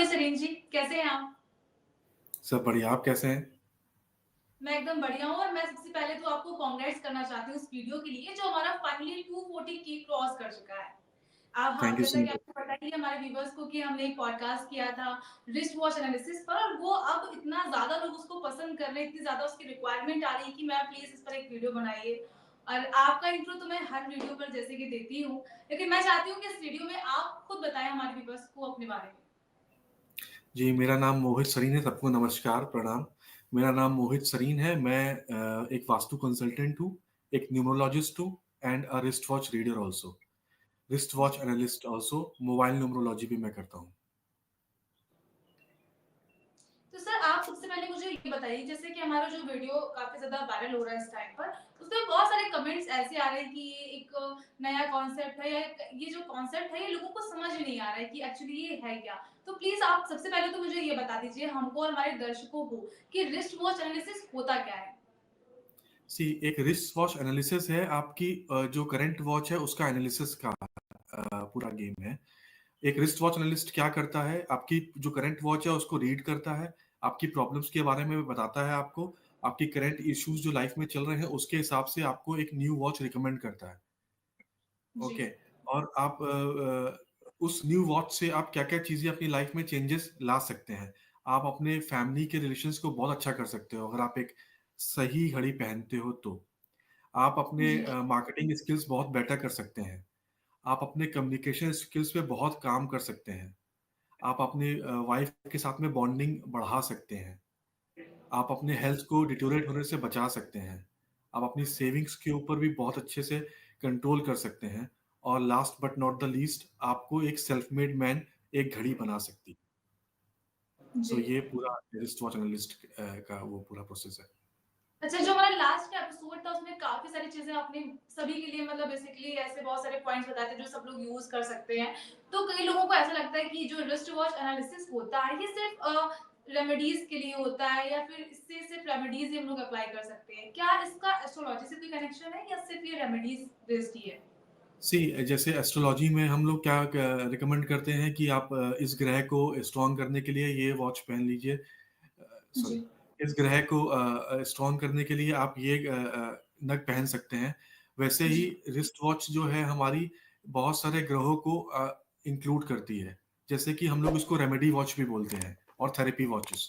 मोहित सरीन जी, कैसे हैं आप? सब बढ़िया। आप कैसे हैं? मैं एकदम बढ़िया हूँ और मैं सबसे पहले तो आपको कांग्रेट्स करना चाहती हूँ इस वीडियो के लिए जो हमारा फाइनली 240 के क्रॉस कर चुका है। अब हाँ, थैंक यू जैसा सो कि मच। आपको पता ही है हमारे व्यूअर्स को कि हमने एक पॉडकास्ट किया था रिस्ट वॉच एनालिसिस पर और वो अब इतना ज़्यादा लोग उसको पसंद कर रहे हैं, इतनी ज़्यादा उसकी रिक्वायरमेंट आ रही है कि मैं प्लीज़ इस पर एक वीडियो बनाइए। और आपका इंट्रो तो मैं हर वीडियो पर जैसे कि देती हूँ, लेकिन मैं चाहती हूँ कि इस वीडियो में आप खुद बताएँ हमारे व्यूअर्स को अपने बारे में। जी, मेरा नाम मोहित सरीन है। सबको नमस्कार, प्रणाम। मेरा नाम मोहित सरीन है। मैं एक वास्तु कंसल्टेंट हूँ, एक न्यूमरोलॉजिस्ट हूँ and a wrist watch reader also. Wrist watch जी। Analyst also. मोबाइल न्यूमरोलॉजी भी मैं करता हूँ। तो सर आप सबसे पहले मुझे ये बताइए जैसे कि हमारा जो वीडियो काफी ज्यादा वायरल हो रहा है इस टाइम पर उसमें बहुत सारे कमेंट्स ऐसे आ रहे हैं कि ये एक नया कॉन्सेप्ट है या ये जो कॉन्सेप्ट है ये लोगों को समझ नहीं आ रहा है कि एक्चुअली ये है क्या। तो प्लीज आप सबसे पहले तो मुझे ये बता दीजिए हमको और हमारे दर्शकों को कि रिस्ट वॉच एनालिसिस होता क्या है। सी एक रिस्ट वॉच एनालिसिस है आपकी जो करंट वॉच है उसका एनालिसिस का पूरा गेम है। एक रिस्ट वॉच एनालिस्ट क्या करता है, आपकी जो करंट वॉच है उसको रीड करता है, आपकी प्रॉब्लम्स के बारे में बताता है आपको, आपकी करंट इश्यूज जो लाइफ में चल रहे हैं उसके हिसाब से आपको एक न्यू वॉच रिकमेंड करता है। जी। ओके। और आप उस न्यू वॉच से आप क्या क्या चीजें अपनी लाइफ में चेंजेस ला सकते हैं। आप अपने फैमिली के रिलेशंस को बहुत अच्छा कर सकते हो अगर आप एक सही घड़ी पहनते हो तो। आप अपने जी। मार्केटिंग स्किल्स बहुत बेटर कर सकते हैं। आप अपने कम्युनिकेशन स्किल्स पे बहुत काम कर सकते हैं। आप अपने वाइफ के साथ में बॉन्डिंग बढ़ा सकते हैं। आप अपने हेल्थ को डिटोरेट होने से बचा सकते हैं। आप अपनी सेविंग्स के ऊपर भी बहुत अच्छे से कंट्रोल कर सकते हैं। और last but not the least, आपको एक सेल्फ मेड मैन एक घड़ी बना सकती है। जी। सो ये पूरा रिस्ट वॉच एनालिस्ट का वो पूरा प्रोसेस है। अच्छा, जो हमारा लास्ट एपिसोड था उसमें काफ़ी सारी चीज़ें आपने सभी के लिए मतलब बेसिकली ऐसे बहुत सारे पॉइंट्स बताए थे जो सब लोग यूज़ कर सकते हैं। तो कई लोगों को ऐसा लगता है कि जो रिस्ट वॉच एनालिसिस होता है ये सिर्फ़ रेमेडीज़ के लिए होता है या फिर इससे सिर्फ़ रेमेडीज़ ही हम लोग अप्लाई कर सकते हैं। क्या इसका एस्ट्रोलॉजी से कोई कनेक्शन है या सिर्फ़ ये रेमेडीज़ बेस्ड ही है? सी जैसे एस्ट्रोलॉजी में हम लोग क्या रिकमेंड करते हैं कि आप इस ग्रह को स्ट्रॉन्ग करने के लिए ये वॉच पहन लीजिए। सॉरी, जी। इस ग्रह को स्ट्रॉन्ग करने के लिए आप ये नग पहन सकते हैं। वैसे ही जी। रिस्ट वॉच जो है हमारी बहुत सारे ग्रहों को इंक्लूड करती है। जैसे कि हम लोग इसको रेमेडी वॉच भी बोलते हैं और थेरेपी वॉचेस।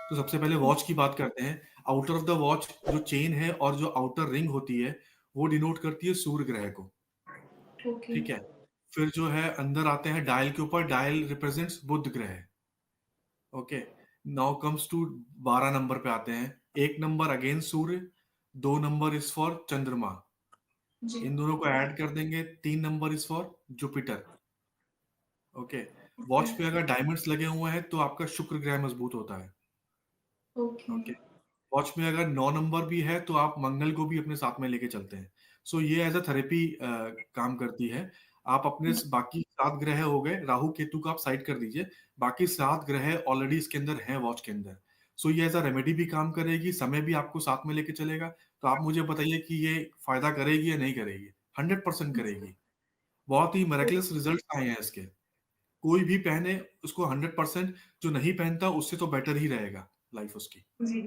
तो सबसे पहले वॉच की बात करते हैं। आउटर ऑफ द वॉच जो चेन है और जो आउटर रिंग होती है वो डिनोट करती है सूर्य ग्रह को। ओके। ठीक है। फिर जो है अंदर आते हैं डायल के ऊपर। डायल रिप्रेजेंट्स बुध ग्रह। Okay. Now comes to 12 number पे आते हैं। एक number again Surya, 2 number is for Chandrama. जी। इन दोनों को ऐड कर देंगे, 3 number is for Jupiter. Okay. Okay. Watch पे अगर डायमंड्स लगे हुए हैं तो आपका शुक्र ग्रह मजबूत होता है। ओके। ओके। वॉच में अगर 9 नंबर भी है तो आप मंगल को भी अपने साथ में लेके चलते हैं। सो ये एज अ थेरेपी काम करती है। आप अपने बाकी 7 ग्रह हो गए, राहु केतु को आप साइड कर दीजिए। बाकी 7 ग्रह ऑलरेडी इसके अंदर हैं वॉच के अंदर। सो ये एज अ रेमेडी भी काम करेगी, समय भी आपको साथ में लेके चलेगा। तो आप मुझे बताइए कि ये फायदा करेगी या नहीं करेगी। 100% करेगी। बहुत ही मेरेकलस रिजल्ट आए हैं इसके। कोई भी पहने उसको 100%। जो नहीं पहनता उससे तो बेटर ही रहेगा लाइफ उसकी। जी।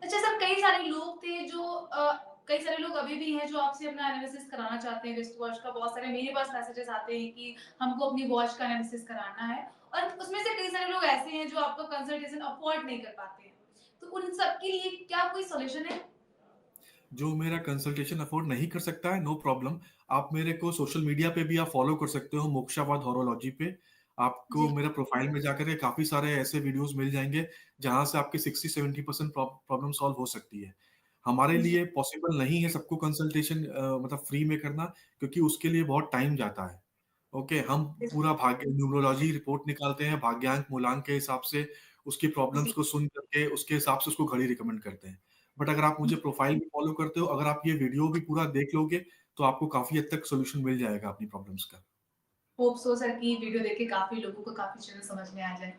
अच्छा सर, कई सारे लोग थे जो कई सारे लोग अभी भी हैं जो आपसे अपना एनालिसिस कराना चाहते हैं रिस्ट वॉच का। बहुत सारे मेरे पास मैसेजेस आते हैं कि हमको अपनी वॉच का एनालिसिस कराना है और उसमें से कई सारे लोग ऐसे हैं जो आपका कंसल्टेशन अफोर्ड नहीं कर पाते हैं। तो उन सब के लिए क्या कोई सॉल्यूशन है? जो मेरा कंसल्टेशन अफोर्ड नहीं कर सकता है, नो प्रॉब्लम। आप मेरे को सोशल मीडिया पे भी आप फॉलो कर सकते हो, मोक्षावाद हॉरोलॉजी पे। आपको जी। मेरा प्रोफाइल में जाकर के काफी सारे ऐसे वीडियोस मिल जाएंगे जहां से आपके 60-70% प्रॉब्लम सॉल्व हो सकती है। हमारे जी। लिए पॉसिबल नहीं है सबको कंसल्टेशन मतलब फ्री में करना, क्योंकि उसके लिए बहुत टाइम जाता है। ओके। हम पूरा भाग्य न्यूमरोलॉजी रिपोर्ट निकालते हैं भाग्यांक मूलांक के हिसाब से, उसकी प्रॉब्लम्स जी। को सुन करके उसके हिसाब से उसको घड़ी रिकमेंड करते हैं। बट अगर आप मुझे प्रोफाइल भी फॉलो करते हो, अगर आप ये वीडियो भी पूरा देख लोगे तो आपको काफी हद तक सोल्यूशन मिल जाएगा अपनी प्रॉब्लम्स का। होप सो सर कि वीडियो देख के काफी लोगों को काफी चीजें समझ में आ जाए।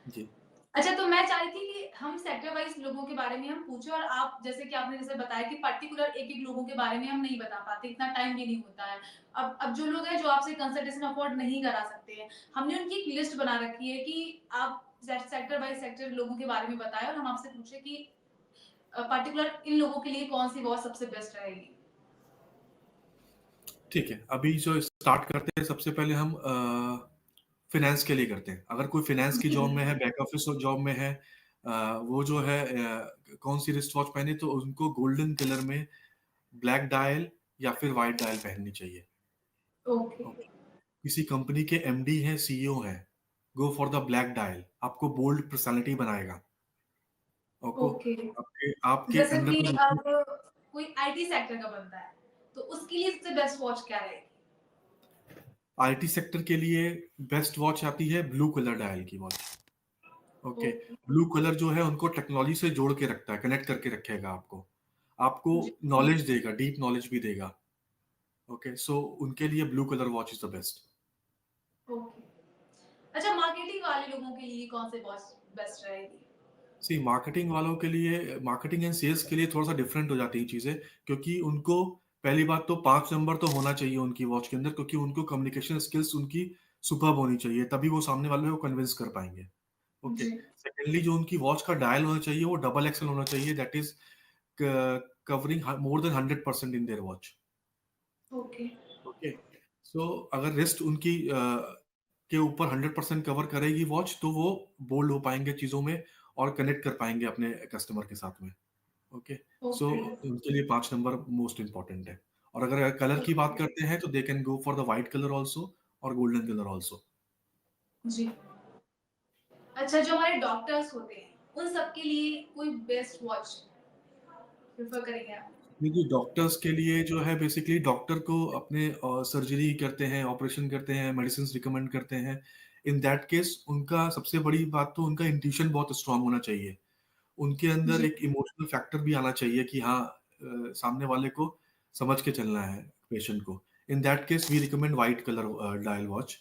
जी। अच्छा, तो मैं चाह रही थी कि हम सेक्टर वाइज़ लोगों के बारे में हम पूछें, और आप जैसे कि आपने जैसे बताया कि पर्टिकुलर एक-एक लोगों के बारे में हम नहीं बता पाते, इतना टाइम भी नहीं होता है। अब जो लोग हैं जो आपसे कंसल्टेशन अफोर्ड नहीं करा सकते हैं, हमने उनकी एक लिस्ट बना रखी है कि आप सेक्टर बाय सेक्टर लोगों के बारे में बताएँ, और हम आपसे पूछे कि पर्टिकुलर इन लोगों के लिए कौन-सी वॉच सबसे बेस्ट रहेगी? ठीक है, अभी जो स्टार्ट करते हैं सबसे पहले हम फाइनेंस के लिए करते हैं। अगर कोई फाइनेंस की जी, जॉब में है, बैक ऑफिस जॉब में है, वो जो है कौन सी रिस्ट वॉच पहने तो उनको गोल्डन कलर में ब्लैक डायल या फिर व्हाइट डायल पहननी चाहिए। Okay, okay. किसी कंपनी के एमडी हैं, सीईओ हैं, go for the black dial, आपको बोल्ड पर्सनालिटी बनाएगा। आपको ओके। आपके आपके जैसे अंदर कि कोई अब कोई आईटी सेक्टर का बंदा है, तो उसके लिए सबसे बेस्ट वॉच क्या रहेगी? आईटी सेक्टर के लिए बेस्ट वॉच आती है ब्लू कलर डायल की watch. Okay. Okay, blue colour जो है उनको टेक्नोलॉजी से जोड़ के रखता है, कनेक्ट करके रखेगा आपको। आपको जी, नॉलेज देगा, डीप नॉलेज भी देगा। ओके, सो उनके लिए blue colour watch is the best. Okay. अच्छा, मार्केटिंग वाले लोगों के लिए कौन से वॉच बेस्ट रहेगी? सी मार्केटिंग वालों के लिए, मार्केटिंग एंड सेल्स के लिए थोड़ा सा डिफरेंट हो जाती है चीजें, क्योंकि उनको पहली बात तो 5 नंबर तो होना चाहिए उनकी वॉच के अंदर, क्योंकि उनको कम्युनिकेशन स्किल्स उनकी सुपर्ब होनी चाहिए, तभी वो सामने वाले को कन्विंस कर पाएंगे। ओके। जी, सेकेंडली जो उनकी वॉच का डायल होना चाहिए वो डबल एक्सल होना चाहिए, that is covering more than 100% in their watch. Okay, okay. So अगर रिस्ट उनकी के ऊपर 100% कवर करेगी वॉच, तो वो बोल्ड हो पाएंगे चीजों में और कनेक्ट कर पाएंगे अपने कस्टमर के साथ में। ओके। सो ओके, उनके लिए 5 नंबर मोस्ट इंपॉर्टेंट है। और अगर कलर की बात ओके, करते हैं तो they can go for the white colour also और गोल्डन कलर ऑल्सो। जी। अच्छा, जो हमारे डॉक्टर्स होते हैं, उन सब के लिए कोई बेस्ट वॉच प्रेफ़र करेंगे आप? देखिए, डॉक्टर्स के लिए जो है बेसिकली डॉक्टर को अपने सर्जरी करते हैं, ऑपरेशन करते हैं, मेडिसिन रिकमेंड करते हैं। इन दैट केस उनका सबसे बड़ी बात तो उनका इंट्यूशन बहुत स्ट्रांग होना चाहिए। उनके अंदर जी, एक इमोशनल फैक्टर भी आना चाहिए कि हाँ, सामने वाले को समझ के चलना है, पेशेंट को। In that case we recommend white colour dial watch.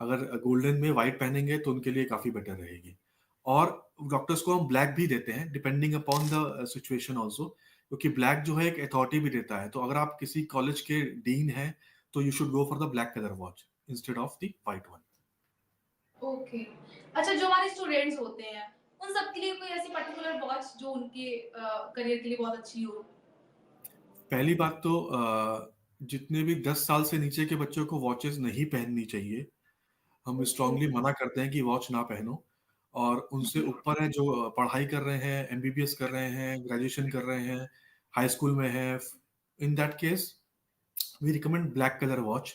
अगर गोल्डन में व्हाइट पहनेंगे तो उनके लिए काफी बेटर रहेगी। और डॉक्टर्स को हम ब्लैक भी देते हैं depending upon the situation also, क्योंकि ब्लैक जो है एक अथॉरिटी भी देता है। तो अगर आप किसी कॉलेज के डीन हैं तो you should go for the black colour watch instead of the white one. Okay. अच्छा, जो हमारे स्टूडेंट्स होते हैं, उन सब के लिए कोई ऐसी पर्टिकुलर वॉच जो उनके करियर के लिए बहुत अच्छी हो? पहली बात तो जितने भी 10 साल से नीचे के बच्चों को वॉचेस नहीं पहननी चाहिए। हम ओके, स्ट्रांगली मना करते हैं कि वॉच ना पहनो। और उनसे जी, ऊपर है जो पढ़ाई कर रहे हैं, एमबीबीएस कर रहे हैं, ग्रेजुएशन कर रहे हैं, हाई स्कूल में है, in that case we recommend black colour watch.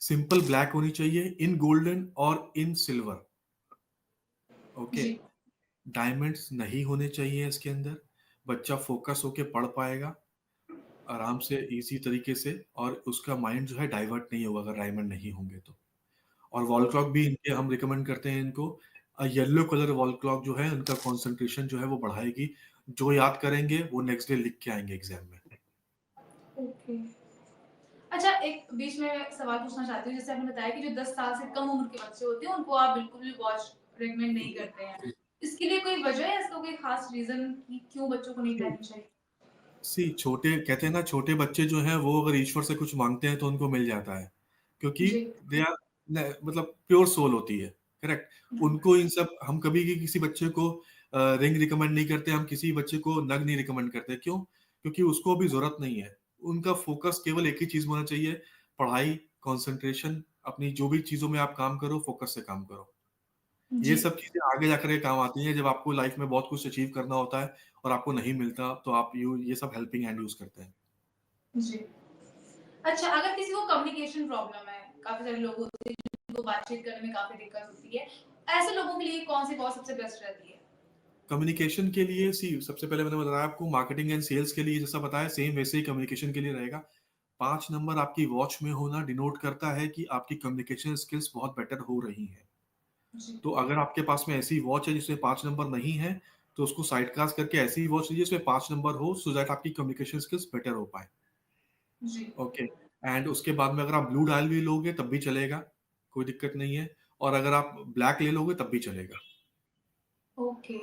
Simple black होनी चाहिए इन गोल्डन और इन सिल्वर। ओके। जी, डायमंड्स नहीं होने चाहिए इसके अंदर। बच्चा फोकस होके पढ़ पाएगा आराम से, इजी तरीके से, और उसका माइंड जो है डाइवर्ट नहीं होगा अगर डायमंड नहीं होंगे तो। और वॉल क्लॉक ओके, भी इनके हम रिकमेंड करते हैं इनको। येलो कलर वॉल क्लॉक जो है उनका कंसंट्रेशन जो है वो बढ़ाएगी। जो याद करेंगे वो नेक्स्ट डे लिख के आएंगे एग्जाम में। ओके। अच्छा, एक बीच में सवाल पूछना चाहती हूँ, जैसे आपने बताया कि जो 10 साल से कम उम्र के बच्चे होते हैं, उनको आप बिल्कुल भी वॉच रिकमेंड नहीं करते हैं। इसके लिए कोई वजह है? इसका कोई खास रीज़न कि क्यों बच्चों को नहीं पहननी चाहिए? सी छोटे कहते हैं ना, छोटे बच्चे जो हैं वो अगर ईश्वर से कुछ मांगते हैं तो उनको मिल जाता है, क्योंकि जी, दे आर मतलब प्योर सोल होती है। करेक्ट। उनको इन सब, हम कभी भी किसी बच्चे को रिंग रिकमेंड नहीं करते, हम किसी बच्चे को नग नहीं रिकमेंड करते। क्यों? क्योंकि उसको अभी जरूरत नहीं है। उनका फोकस केवल एक ही चीज में होना चाहिए, पढ़ाई, कंसंट्रेशन। अपनी जो भी चीजों में आप काम करो, फोकस से काम करो। ये जी, सब चीजें आगे जाकर के काम आती हैं जब आपको लाइफ में बहुत कुछ अचीव करना होता है और आपको नहीं मिलता, तो आप यू ये सब हेल्पिंग हैंड यूज करते हैं। जी। अच्छा, अगर किसी को कम्युनिकेशन प्रॉब्लम है, काफ़ी सारे लोग होते हैं जिनको बातचीत करने में काफ़ी दिक्कत होती है, ऐसे लोगों के लिए कौन-सी वॉच सबसे बेस्ट रहती है? कम्युनिकेशन के लिए सी सबसे पहले मैंने बताया आपको, मार्केटिंग एंड सेल्स के लिए जैसा बताया सेम वैसे ही कम्युनिकेशन के लिए रहेगा। 5 नंबर आपकी वॉच में होना डिनोट करता है कि आपकी कम्युनिकेशन स्किल्स बहुत बेटर हो रही हैं। जी, तो अगर आपके पास में ऐसी वॉच है जिसमें 5 नंबर नहीं है, तो उसको साइड कास्ट करके ऐसी वॉच लीजिए जिसमें 5 नंबर हो, सो दैट आपकी कम्युनिकेशन स्किल्स बेटर हो पाए। जी, ओके। एंड उसके बाद में अगर आप ब्लू डायल भी लोगे तब भी चलेगा, कोई दिक्कत नहीं है। और अगर आप ब्लैक ले लोगे तब भी चलेगा। ओके।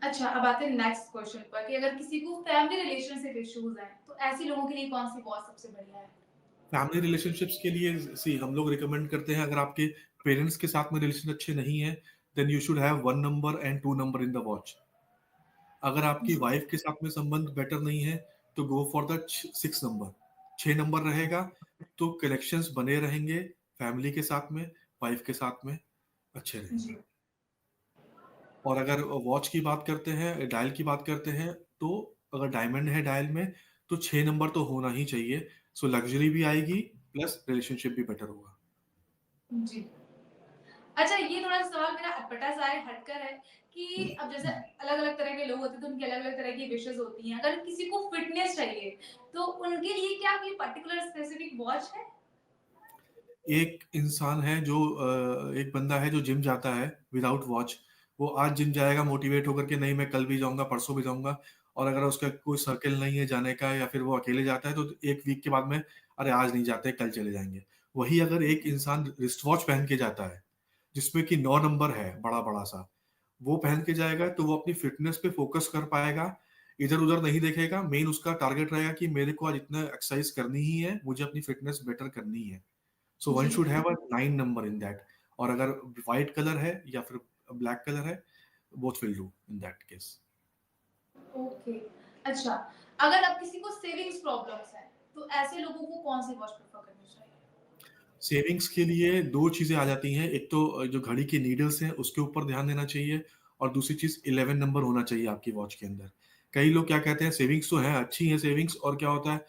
अच्छा, अब आते हैं नेक्स्ट क्वेश्चन पर कि अगर किसी को फैमिली रिलेशनशिप इश्यूज़ हैं, तो ऐसे लोगों के लिए कौन-सी वॉच सबसे बढ़िया है? फैमिली रिलेशनशिप्स के लिए सी हम लोग रिकमेंड करते हैं, अगर आपके पेरेंट्स के साथ में रिलेशन अच्छे नहीं है, then you should have 1 number and 2 number in the watch. अगर आपकी जी, वाइफ के साथ में संबंध बेटर नहीं है, तो go for the 6 number. 6 number रहेगा तो कनेक्शंस बने रहेंगे, फैमिली के साथ में, वाइफ के साथ में अच्छे रहेंगे। जी। और अगर वॉच की बात करते हैं, डायल की बात करते हैं, तो अगर डायमंड है डायल में, तो 6 नंबर तो होना ही चाहिए। सो लग्जरी भी आएगी, प्लस रिलेशनशिप भी बेटर होगा। जी। अच्छा, ये थोड़ा-सा सवाल मेरा अटपटा-सा है, हटकर है कि अब जैसे अलग-अलग तरह के लोग होते हैं, तो उनकी अलग-अलग तरह की विशेज़ होती हैं। अगर किसी को फिटनेस चाहिए, तो उनके लिए क्या कोई पर्टिकुलर स्पेसिफिक वॉच है? एक इंसान है जो एक बंदा है जो जिम जाता है विदाउट वॉच। वो आज जिम जाएगा मोटिवेट होकर के, नहीं मैं कल भी जाऊंगा, परसों भी जाऊंगा। और अगर उसका कोई सर्कल नहीं है जाने का, या फिर वो अकेले जाता है, तो एक वीक के बाद में, अरे आज नहीं जाते, कल चले जाएंगे। वही अगर एक इंसान रिस्ट वॉच पहन के जाता है, जिसमें कि 9 नंबर है बड़ा बड़ा सा, वो पहन के जाएगा, तो वो अपनी फिटनेस पे फोकस कर पाएगा, इधर उधर नहीं देखेगा। मेन उसका टारगेट रहेगा कि मेरे को आज इतना एक्सरसाइज करनी ही है, मुझे अपनी फिटनेस बेटर करनी है। सो वन जी। Should have a 9 number in that. और अगर व्हाइट कलर है या फिर ब्लैक कलर है, both will do in that case. Okay. अच्छा, अगर अब किसी को सेविंग्स प्रॉब्लम्स हैं, तो ऐसे लोगों को कौन-सी वॉच प्रेफ़र करनी चाहिए? सेविंग्स के लिए दो चीजें आ जाती हैं, एक तो जो घड़ी की नीडल्स हैं उसके ऊपर ध्यान देना चाहिए, और दूसरी चीज 11 नंबर होना चाहिए आपकी वॉच के अंदर। कई लोग क्या कहते हैं, सेविंग्स तो है, अच्छी है सेविंग्स, और क्या होता है,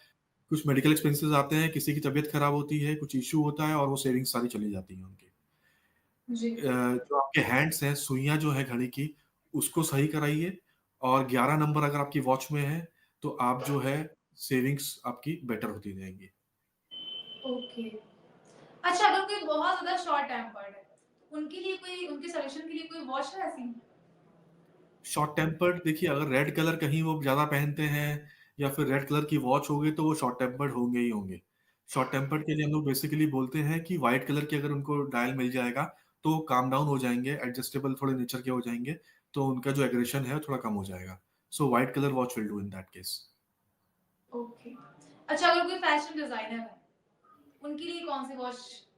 कुछ मेडिकल एक्सपेंसेस आते हैं, किसी की तबीयत खराब होती है, कुछ इश्यू होता है, और वो सेविंग्स सारी चली जाती हैं उनकी। जी। जो आपके हैंड्स हैं, सुइयाँ जो है घड़ी की, उसको सही कराइए। और 11 नंबर अगर आपकी वॉच में है, तो आप जो है सेविंग्स आपकी बेटर होती जाएँगी। ओके। अच्छा, अगर कोई बहुत ज़्यादा शॉर्ट टेम्पर्ड है, उनके लिए कोई उनके सॉल्यूशन के लिए कोई वॉच है ऐसी? शॉर्ट टेम्पर्ड देखिए, अगर रेड कलर कहीं वो ज़्यादा पहनते हैं, या फिर रेड कलर की वॉच होगी, तो वो शॉर्ट टेम्पर्ड होंगे ही होंगे। शॉर्ट टेम्पर्ड के लिए हम लोग बेसिकली बोलते हैं कि व्हाइट कलर की अगर उनको डायल मिल जाएगा, तो वो काम डाउन हो जाएँगे, एडजस्टेबल थोड़े नेचर के हो जाएँगे, तो उनका जो एग्रेशन है, थोड़ा कम हो जाएगा। So white colour watch will do in that case. Okay. अच्छा, अगर कोई फैशन डिज़ाइनर है, उनके लिए कौन-सी वॉच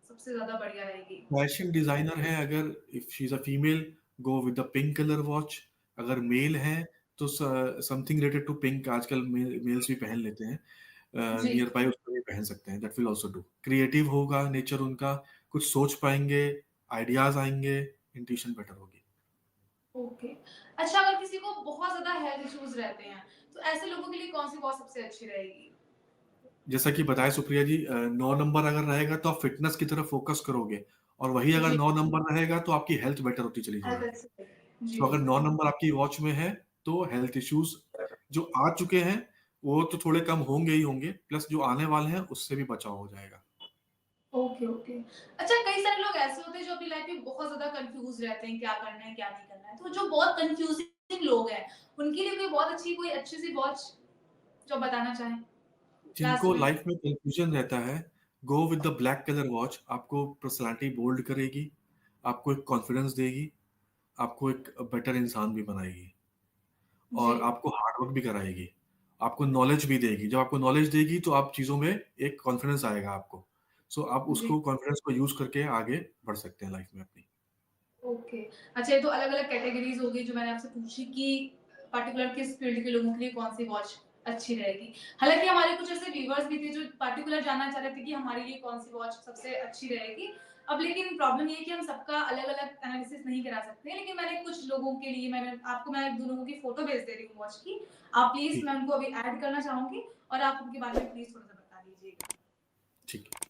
सबसे ज़्यादा बढ़िया रहेगी? फैशन डिजाइनर है, अगर if she is a female, go with the pink colour watch. अगर मेल है, तो समथिंग रिलेटेड टू पिंक आजकल मेल्स भी पहन लेते हैं, जी। नियर बाय उसको भी पहन सकते हैं, that will also do. Creative होगा नेचर उनका, कुछ सोच पाएंगे, आइडियाज आएंगे, इंट्यूशन बेटर होगी। ओके। अच्छा, अगर किसी को बहुत ज़्यादा हेल्थ इश्यूज़ रहते हैं, तो ऐसे लोगों के लिए कौन-सी वॉच सबसे अच्छी रहेगी? जैसा कि बताया सुप्रिया जी, 9 नंबर अगर रहेगा तो आप फिटनेस की तरफ फोकस करोगे, और वही अगर जी। 9 नंबर रहेगा तो आपकी हेल्थ बेटर होती चली हेल्थ जाएगी। अच्छी रहेगी। जी। तो अगर 9 नंबर आपकी वॉच में है, तो हेल्थ इश्यूज जो आ चुके हैं, वो तो थोड़े कम होंगे ही होंगे, प्लस जो आने वाले हैं उससे भी बचाव हो जाएगा। Okay, okay. अच्छा, कई सारे लोग ऐसे होते हैं जो अपनी लाइफ में बहुत ज़्यादा कन्फ्यूज़ रहते हैं, क्या करना है, क्या नहीं करना है। तो जो बहुत कन्फ्यूज़िंग लोग हैं, उनके लिए कोई अच्छी-सी वॉच जो आप बताना चाहें लास्ट जिनको में? लाइफ में कंफ्यूजन रहता है, go with the black colour watch. आपको पर्सनालिटी बोल्ड करेगी, आपको एक कॉन्फिडेंस देगी, आपको एक बेटर इंसान भी बनाएगी, जी। और आपको हार्ड वर्क भी कराएगी, आपको नॉलेज भी देगी। जब आपको नॉलेज देगी, तो आप चीज़ों में एक कॉन्फिडेंस आएगा आपको। सो आप जी। उसको कॉन्फिडेंस को यूज़ करके आगे बढ़ सकते हैं लाइफ में अपनी। ओके। अच्छा, ये तो अलग-अलग कैटेगरीज़ हो गई जो मैंने आपसे पूछी कि पर्टिकुलर किस फ़ील्ड के लोगों के लिए कौन-सी वॉच अच्छी रहेगी। हालाँकि हमारे कुछ ऐसे व्यूअर्स भी थे जो पर्टिकुलर जानना चाह रहे थे कि हमारे लिए कौन-सी वॉच सबसे अच्छी रहेगी। अब लेकिन प्रॉब्लम ये है कि हम सबका अलग-अलग एनालिसिस नहीं करा सकते, लेकिन मैंने कुछ लोगों के लिए मैं 1-2 लोगों की फ़ोटो भेज दे रही हूँ वॉच की। आप प्लीज़ ठीक, मैं उनको अभी ऐड करना चाहूँगी और आप उनके बारे में प्लीज़ थोड़ा-सा बता दीजिएगा। ठीक है।